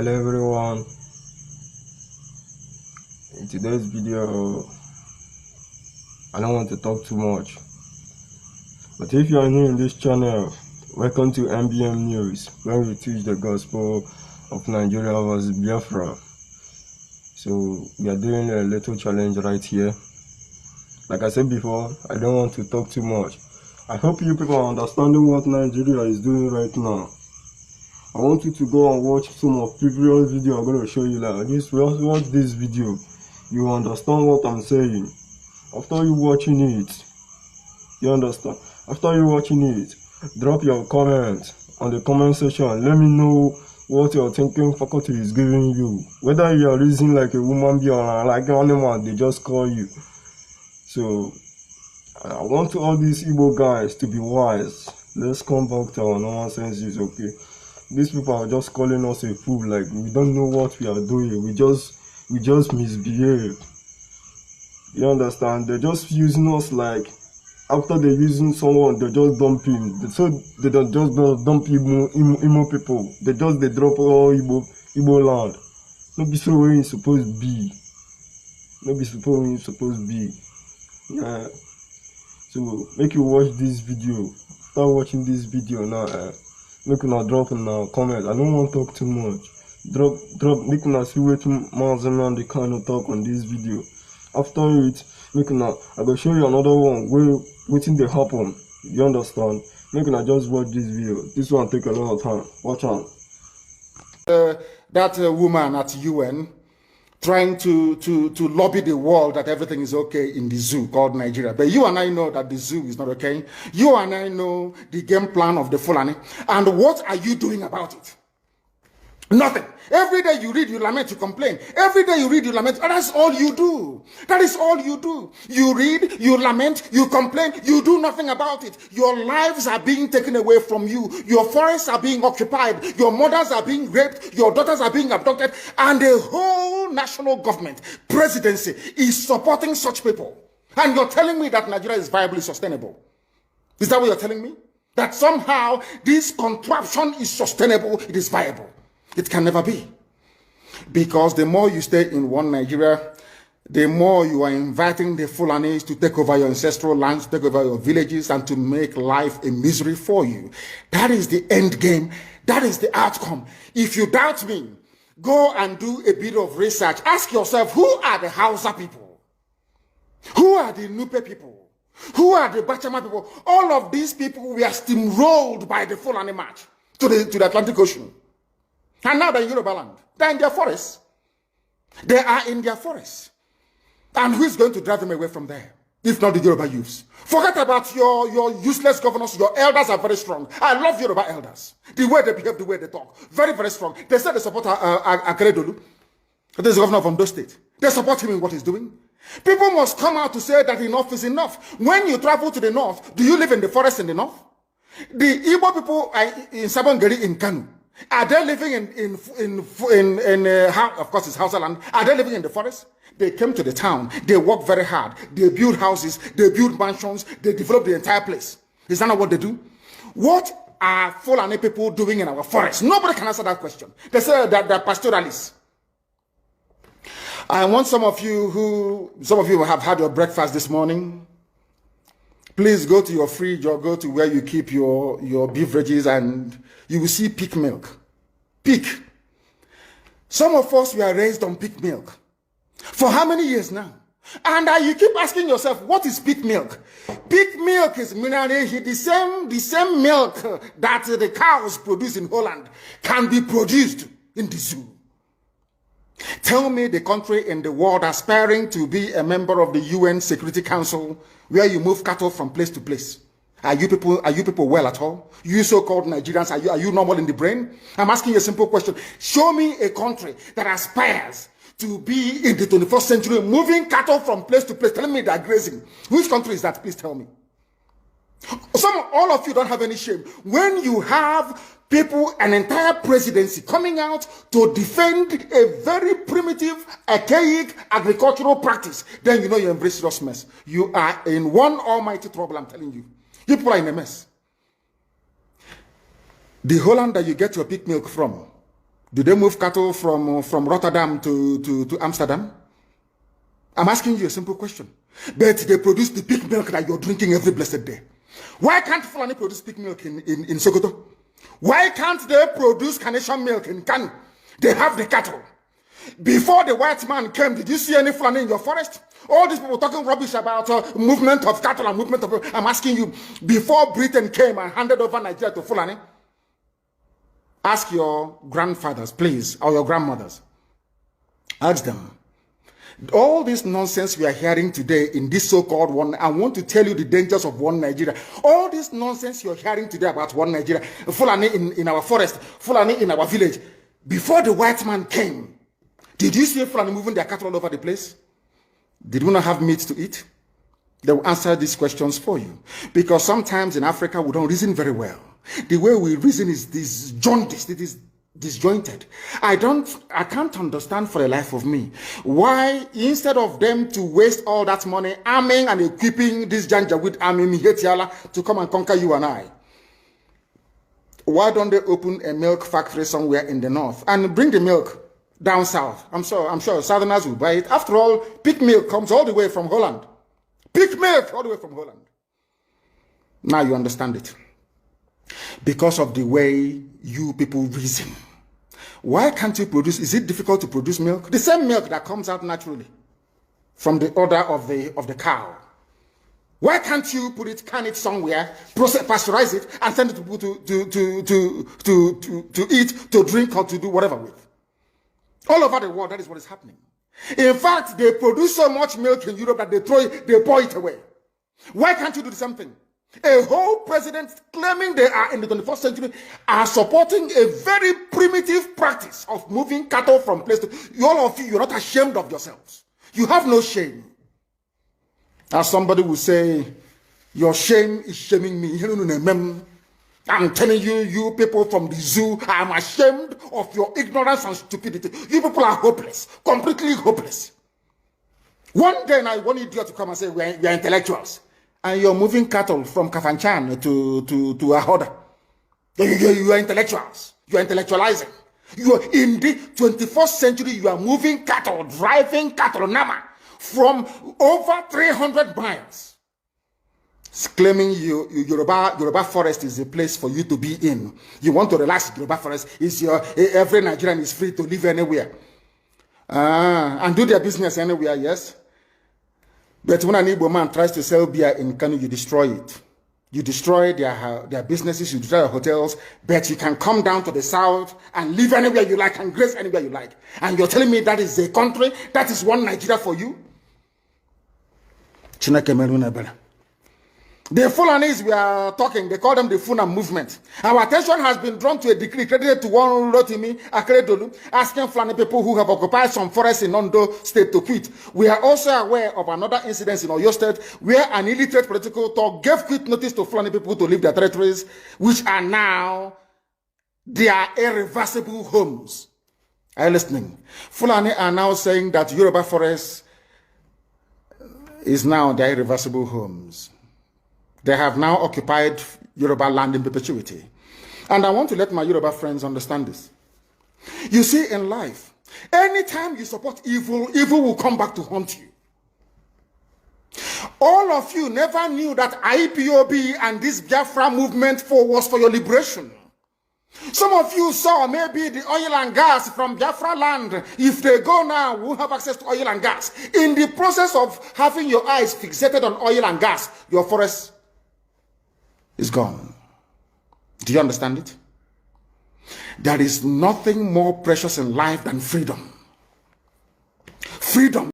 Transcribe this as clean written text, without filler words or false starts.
Hello everyone, in today's video I don't want to talk too much, but if you are new in this channel, welcome to MBM News, where we teach the gospel of Nigeria versus Biafra. So we are doing a little challenge right here. Like I said before, I don't want to talk too much. I hope you people are understanding what Nigeria is doing right now. I want you to go and watch some of previous video I'm going to show you. Like this, watch this video, you understand what I'm saying. After you watching it, you understand. After you watching it, drop your comments on the comment section. Let me know what your thinking faculty is giving you. Whether you are reasoning like a woman being or like an animal, they just call you. So I want all these Igbo guys to be wise. Let's come back to our normal senses, okay? These people are just calling us a fool, like we don't know what we are doing. We just misbehave. You understand? They're just using us, like after they're using someone, they just dump him. So they don't just dump Imo people. They drop all Igbo land. Not be so where it's supposed to be. Not be supposed where it's supposed to be. Yeah. So make you watch this video. Start watching this video now. Make una drop in a comment. I don't want to talk too much. Drop, make una see what man they kind of talk on this video. After it, make una, I will show you another one where waiting they happen. You understand? Make una just watch this video. This one take a lot of time. Watch out. That woman at UN trying to lobby the world that everything is okay in the zoo called Nigeria. But you and I know that the zoo is not okay. You and I know the game plan of the Fulani. And what are you doing about it? Nothing. Every day you read, you lament, you complain. Every day you read, you lament. And that's all you do. That is all you do. You read, you lament, you complain. You do nothing about it. Your lives are being taken away from you. Your forests are being occupied. Your mothers are being raped. Your daughters are being abducted. And the whole national government, presidency, is supporting such people. And you're telling me that Nigeria is viably sustainable. Is that what you're telling me? That somehow this contraption is sustainable, it is viable. It can never be. Because the more you stay in one Nigeria, the more you are inviting the Fulanis to take over your ancestral lands, to take over your villages, and to make life a misery for you. That is the end game. That is the outcome. If you doubt me, go and do a bit of research. Ask yourself, who are the Hausa people? Who are the Nupe people? Who are the Bachama people? All of these people were steamrolled by the Fulani march to the Atlantic Ocean. And now they're in Yoruba land. They're in their forests. They are in their forests. And who is going to drive them away from there? If not the Yoruba youths. Forget about your useless governors. Your elders are very strong. I love Yoruba elders. The way they behave, the way they talk. Very, very strong. They say they support Akeredolu. This is the governor of Ondo State. They support him in what he's doing. People must come out to say that enough is enough. When you travel to the north, do you live in the forest in the north? The Igbo people are in Sabongeri in Kanu. Are they living of course it's Hausa land? Are they living in the forest? They came to the town. They work very hard. They build houses. They build mansions. They develop the entire place. Is that not what they do? What are Fulani people doing in our forest? Nobody can answer that question. They say that they're pastoralists. I want some of you have had your breakfast this morning. Please go to your fridge or go to where you keep your beverages and you will see pig milk. Pig. Some of us were raised on pig milk. For how many years now? And you keep asking yourself, what is pig milk? Pig milk is the same milk that the cows produce in Holland can be produced in the zoo. Tell me the country in the world aspiring to be a member of the UN Security Council where you move cattle from place to place. Are you people well at all? You so-called Nigerians, are you normal in the brain? I'm asking you a simple question. Show me a country that aspires to be in the 21st century moving cattle from place to place, telling me they're grazing. Which country is that? Please tell me. All of you don't have any shame. When you have people, an entire presidency coming out to defend a very primitive, archaic agricultural practice, then you know you're in very serious mess. You are in one almighty trouble, I'm telling you. You people are in a mess. The Holland that you get your pig milk from Did they move cattle from Rotterdam to Amsterdam? I'm asking you a simple question. But they produce the pig milk that you're drinking every blessed day. Why can't Fulani produce pig milk in Sokoto? Why can't they produce Carnation milk in Kano? They have the cattle. Before the white man came, did you see any Fulani in your forest? All these people talking rubbish about movement of cattle and movement of... I'm asking you, before Britain came and handed over Nigeria to Fulani, ask your grandfathers, please, or your grandmothers. Ask them. All this nonsense we are hearing today in this so-called one, I want to tell you the dangers of one Nigeria. All this nonsense you're hearing today about one Nigeria, Fulani in our forest, Fulani in our village. Before the white man came, did you see Fulani moving their cattle all over the place? Did we not have meat to eat? They will answer these questions for you. Because sometimes in Africa, we don't reason very well. The way we reason is disjointed. It is disjointed. I can't understand for the life of me why, instead of them to waste all that money arming and equipping this Janjaweed army Mihetiala to come and conquer you and I, why don't they open a milk factory somewhere in the north and bring the milk down south? I'm sure Southerners will buy it. After all, pig milk comes all the way from Holland. Pig milk all the way from Holland. Now you understand it. Because of the way you people reason. Why can't you produce? Is it difficult to produce milk? The same milk that comes out naturally from the udder of the cow. Why can't you can it somewhere, pasteurize it, and send it to people to eat, to drink, or to do whatever with? All over the world, that is what is happening. In fact, they produce so much milk in Europe that they pour it away. Why can't you do the same thing? A whole president claiming they are in the 21st century are supporting a very primitive practice of moving cattle from place to... All of you, you're not ashamed of yourselves. You have no shame. As somebody will say, your shame is shaming me. I'm telling you, you people from the zoo, I'm ashamed of your ignorance and stupidity. You people are hopeless, completely hopeless. One day I want idiot to come and say, we are intellectuals. And you're moving cattle from Kafanchan to Ahoda. You are intellectuals. You are intellectualizing. You are in the 21st century, you are moving cattle, driving cattle, Nama, from over 300 miles. It's claiming Yoruba forest is a place for you to be in. You want to relax, Yoruba forest is every Nigerian is free to live anywhere. And do their business anywhere, yes. But when an Igbo man tries to sell beer in Kano, you destroy it. You destroy their businesses, you destroy their hotels, but you can come down to the south and live anywhere you like and grace anywhere you like. And you're telling me that is a country, that is one Nigeria for you? The Fulanis we are talking, they call them the Funa movement. Our attention has been drawn to a decree credited to one Rotimi Akeredolu, asking Fulani people who have occupied some forests in Ondo State to quit. We are also aware of another incident in Oyo State where an illiterate political talk gave quit notice to Fulani people to leave their territories, which are now their irreversible homes. Are you listening? Fulani are now saying that Yoruba forest is now their irreversible homes. They have now occupied Yoruba land in perpetuity. And I want to let my Yoruba friends understand this. You see, in life, anytime you support evil, evil will come back to haunt you. All of you never knew that IPOB and this Biafra movement was for your liberation. Some of you saw maybe the oil and gas from Biafra land. If they go now, we'll have access to oil and gas. In the process of having your eyes fixated on oil and gas, your forest is gone. Do you understand it? There is nothing more precious in life than freedom. Freedom.